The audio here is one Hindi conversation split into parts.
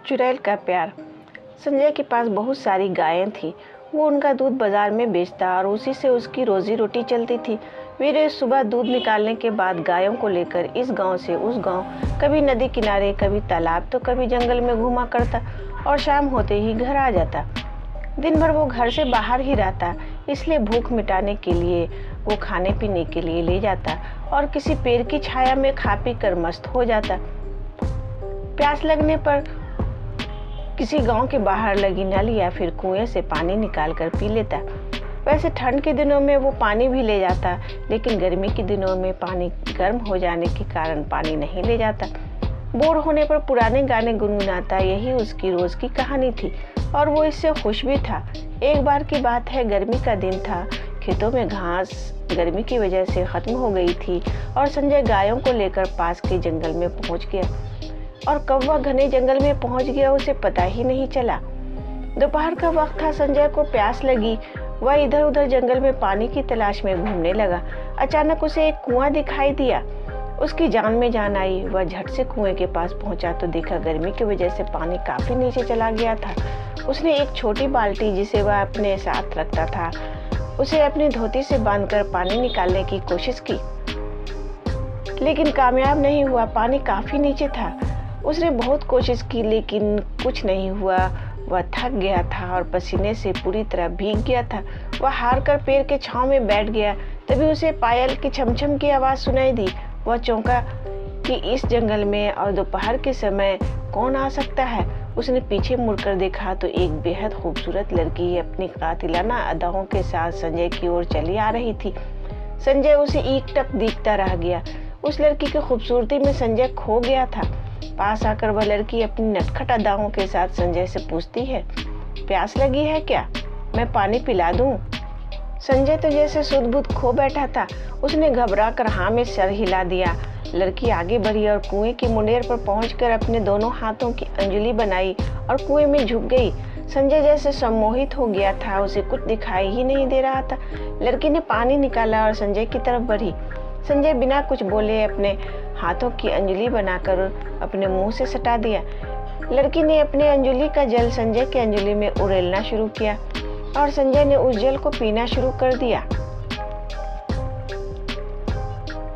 चुड़ैल का प्यार। संजय के पास बहुत सारी गायें थी। वो उनका दूध बाजार में बेचता और उसी से उसकी रोजी रोटी चलती थी। वे रोज सुबह दूध निकालने के बाद गायों को लेकर इस गांव से उस गांव, कभी नदी किनारे, कभी तालाब, तो कभी जंगल में घूमा करता और शाम होते ही घर आ जाता। दिन भर वो घर से बाहर ही रहता, इसलिए भूख मिटाने के लिए वो खाने पीने के लिए ले जाता और किसी पेड़ की छाया में खा पी कर मस्त हो जाता। प्यास लगने पर किसी गांव के बाहर लगी नल या फिर कुएं से पानी निकाल कर पी लेता। वैसे ठंड के दिनों में वो पानी भी ले जाता, लेकिन गर्मी के दिनों में पानी गर्म हो जाने के कारण पानी नहीं ले जाता। बोर होने पर पुराने गाने गुनगुनाता, यही उसकी रोज की कहानी थी और वो इससे खुश भी था। एक बार की बात है, गर्मी का दिन था। खेतों में घास गर्मी की वजह से खत्म हो गई थी और संजय गायों को लेकर पास के जंगल में पहुंच गया। और कब वह घने जंगल में पहुंच गया उसे पता ही नहीं चला। दोपहर का वक्त था, संजय को प्यास लगी। वह इधर उधर जंगल में पानी की तलाश में घूमने लगा। अचानक उसे एक कुआं दिखाई दिया। उसकी जान में जान आई। वह झट से कुएं के पास पहुंचा तो देखा गर्मी की वजह से पानी काफी नीचे चला गया था। उसने एक छोटी बाल्टी, जिसे वह अपने साथ रखता था, उसे अपनी धोती से बांधकर पानी निकालने की कोशिश की, लेकिन कामयाब नहीं हुआ। पानी काफी नीचे था। उसने बहुत कोशिश की लेकिन कुछ नहीं हुआ। वह थक गया था और पसीने से पूरी तरह भीग गया था। वह हार कर पेड़ के छांव में बैठ गया। तभी उसे पायल की छमछम की आवाज़ सुनाई दी। वह चौंका कि इस जंगल में और दोपहर के समय कौन आ सकता है। उसने पीछे मुड़कर देखा तो एक बेहद खूबसूरत लड़की अपनी कातिलाना अदाओं के साथ संजय की ओर चली आ रही थी। संजय उसे एकटक देखता रह गया। उस लड़की की खूबसूरती में संजय खो गया था। पास आकर वह लड़की अपनी नटखट अदाओं के साथ संजय से पूछती है, प्यास लगी है क्या? मैं पानी पिला दूं? संजय तो जैसे सुध-बुध खो बैठा था। उसने घबरा कर हाँ में सर हिला दिया। लड़की आगे बढ़ी और कुएं की मुंडेर पर पहुंचकर अपने दोनों हाथों की अंजलि बनाई और कुएं में झुक गई। संजय जैसे सम्मोहित हो गया था। उसे कुछ दिखाई ही नहीं दे रहा था। लड़की ने पानी निकाला और संजय की तरफ बढ़ी। संजय बिना कुछ बोले अपने हाथों की अंजलि बनाकर अपने मुंह से सटा दिया। लड़की ने अपने अंजलि का जल संजय के अंजलि में उड़ेलना शुरू किया और संजय ने उस जल को पीना शुरू कर दिया।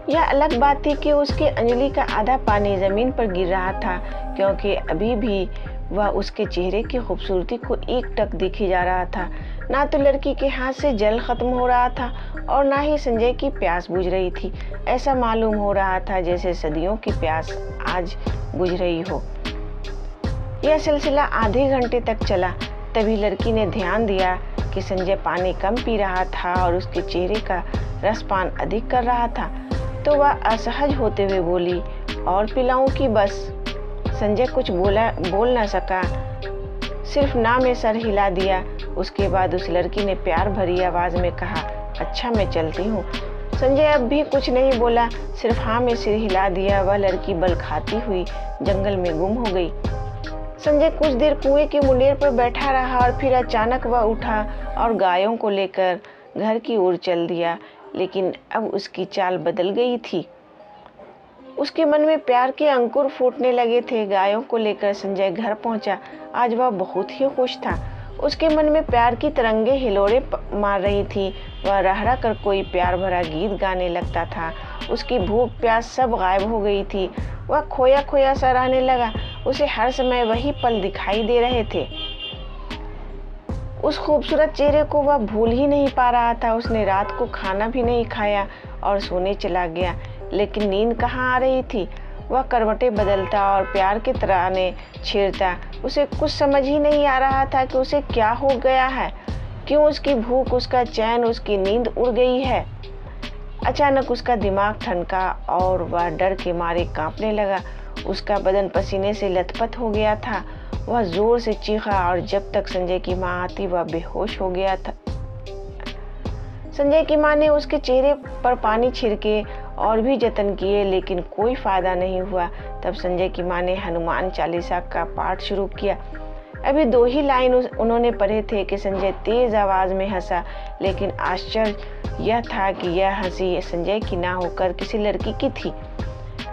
यह अलग बात थी कि उसके अंजलि का आधा पानी जमीन पर गिर रहा था, क्योंकि अभी भी वह उसके चेहरे की खूबसूरती को एकटक देखे जा रहा था। ना तो लड़की के हाथ से जल खत्म हो रहा था और ना ही संजय की प्यास बुझ रही थी। ऐसा मालूम हो रहा था जैसे सदियों की प्यास आज बुझ रही हो। यह सिलसिला आधे घंटे तक चला। तभी लड़की ने ध्यान दिया कि संजय पानी कम पी रहा था और उसके चेहरे का रसपान अधिक कर रहा था, तो वह असहज होते हुए बोली, और पिलाऊं कि बस? संजय कुछ बोल न सका, सिर्फ ना में सर हिला दिया। उसके बाद उस लड़की ने प्यार भरी आवाज में कहा, अच्छा मैं चलती हूँ। संजय अब भी कुछ नहीं बोला, सिर्फ हाँ में सिर हिला दिया। वह लड़की बल खाती हुई जंगल में गुम हो गई। संजय कुछ देर कुएं की मुंडेर पर बैठा रहा और फिर अचानक वह उठा और गायों को लेकर घर की ओर चल दिया। लेकिन अब उसकी चाल बदल गई थी। उसके मन में प्यार के अंकुर फूटने लगे थे। गायों को लेकर संजय घर पहुंचा। आज वह बहुत ही खुश था। उसके मन में प्यार की तरंगे हिलोरे मार रही थी। वह रह रह कर कोई प्यार भरा गीत गाने लगता था। उसकी भूख प्यास सब गायब हो गई थी। वह खोया खोया सा रहने लगा। उसे हर समय वही पल दिखाई दे रहे थे। उस खूबसूरत चेहरे को वह भूल ही नहीं पा रहा था। उसने रात को खाना भी नहीं खाया और सोने चला गया, लेकिन नींद कहाँ आ रही थी। वह करवटें बदलता और प्यार के तराने छेड़ता। उसे कुछ समझ ही नहीं आ रहा था कि उसे क्या हो गया है, क्यों उसकी भूख, उसका चैन, उसकी नींद उड़ गई है। अचानक उसका दिमाग ठनका और वह डर के मारे कांपने लगा। उसका बदन पसीने से लथपथ हो गया था। वह जोर से चीखा और जब तक संजय की माँ आती वह बेहोश हो गया था। संजय की माँ ने उसके चेहरे पर पानी छिड़के और भी जतन किए, लेकिन कोई फायदा नहीं हुआ। तब संजय की माँ ने हनुमान चालीसा का पाठ शुरू किया। अभी 2 ही लाइन उन्होंने पढ़े थे कि संजय तेज आवाज में हंसा, लेकिन आश्चर्य यह था कि यह हंसी संजय की ना होकर किसी लड़की की थी।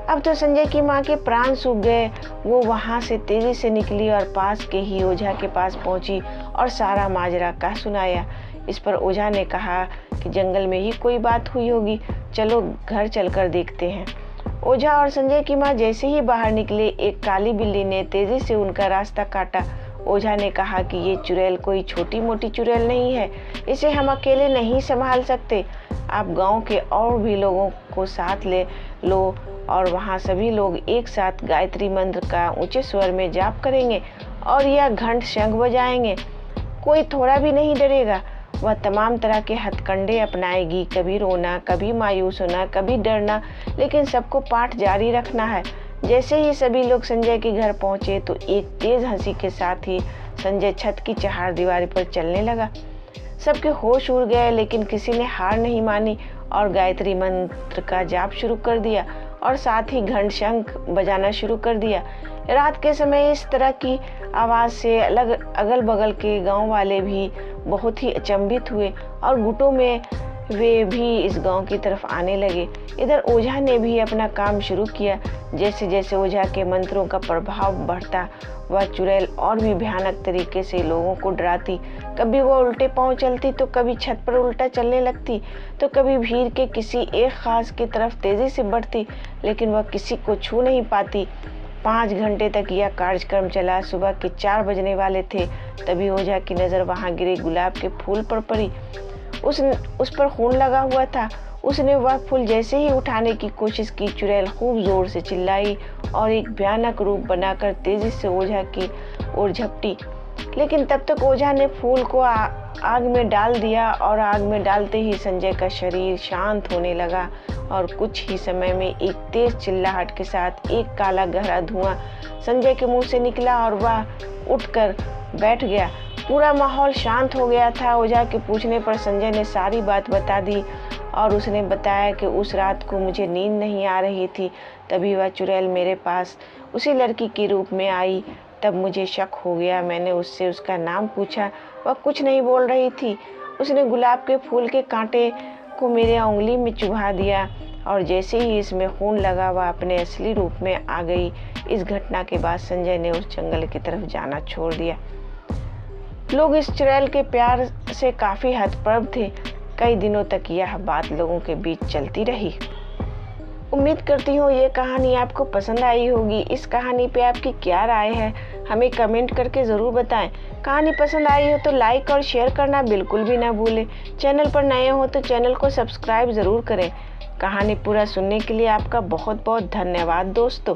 अब तो संजय की माँ के प्राण सूख गए। वो वहाँ से तेजी से निकली और पास के ही ओझा के पास पहुँची और सारा माजरा कह सुनाया। इस पर ओझा ने कहा कि जंगल में ही कोई बात हुई होगी, चलो घर चलकर देखते हैं। ओझा और संजय की माँ जैसे ही बाहर निकले, एक काली बिल्ली ने तेजी से उनका रास्ता काटा। ओझा ने कहा कि ये चुड़ैल कोई छोटी मोटी चुड़ैल नहीं है, इसे हम अकेले नहीं संभाल सकते। आप गांव के और भी लोगों को साथ ले लो और वहाँ सभी लोग एक साथ गायत्री मंत्र का ऊंचे स्वर में जाप करेंगे और यह घंट शंख बजाएंगे। कोई थोड़ा भी नहीं डरेगा। वह तमाम तरह के हथकंडे अपनाएगी, कभी रोना, कभी मायूस होना, कभी डरना, लेकिन सबको पाठ जारी रखना है। जैसे ही सभी लोग संजय के घर पहुंचे तो एक तेज हंसी के साथ ही संजय छत की चहारदीवारी पर चलने लगा। सबके होश उड़ गए, लेकिन किसी ने हार नहीं मानी और गायत्री मंत्र का जाप शुरू कर दिया और साथ ही घंट शंख बजाना शुरू कर दिया। रात के समय इस तरह की आवाज़ से अगल बगल के गांव वाले भी बहुत ही अचंभित हुए और गुटों में वे भी इस गांव की तरफ आने लगे। इधर ओझा ने भी अपना काम शुरू किया। जैसे जैसे ओझा के मंत्रों का प्रभाव बढ़ता, वह चुड़ैल और भी भयानक तरीके से लोगों को डराती। कभी वह उल्टे पांव चलती तो कभी छत पर उल्टा चलने लगती, तो कभी भीड़ के किसी एक खास की तरफ तेजी से बढ़ती, लेकिन वह किसी को छू नहीं पाती। 5 घंटे तक यह कार्यक्रम चला। सुबह के 4 बजने वाले थे, तभी ओझा की नज़र वहाँ गिरे गुलाब के फूल पर पड़ी। उस पर खून लगा हुआ था। उसने वह फूल जैसे ही उठाने की कोशिश की, चुड़ैल खूब जोर से चिल्लाई और एक भयानक रूप बनाकर तेजी से ओझा की ओर झपटी। लेकिन तब तक ओझा ने फूल को आग में डाल दिया और आग में डालते ही संजय का शरीर शांत होने लगा और कुछ ही समय में एक तेज चिल्लाहट के साथ एक काला गहरा धुआं संजय के मुंह से निकला और वह उठकर बैठ गया। पूरा माहौल शांत हो गया था। ओझा के पूछने पर संजय ने सारी बात बता दी और उसने बताया कि उस रात को मुझे नींद नहीं आ रही थी, तभी वह चुड़ैल मेरे पास उसी लड़की के रूप में आई। तब मुझे शक हो गया। मैंने उससे उसका नाम पूछा, वह कुछ नहीं बोल रही थी। उसने गुलाब के फूल के कांटे को मेरे उंगली में चुभा दिया और जैसे ही इसमें खून लगा, वह अपने असली रूप में आ गई। इस घटना के बाद संजय ने उस जंगल की तरफ जाना छोड़ दिया। लोग इस चुड़ैल के प्यार से काफ़ी हतप्रभ थे। कई दिनों तक यह बात लोगों के बीच चलती रही। उम्मीद करती हूँ ये कहानी आपको पसंद आई होगी। इस कहानी पे आपकी क्या राय है, हमें कमेंट करके ज़रूर बताएं। कहानी पसंद आई हो तो लाइक और शेयर करना बिल्कुल भी ना भूलें। चैनल पर नए हो तो चैनल को सब्सक्राइब ज़रूर करें। कहानी पूरा सुनने के लिए आपका बहुत बहुत धन्यवाद दोस्तों।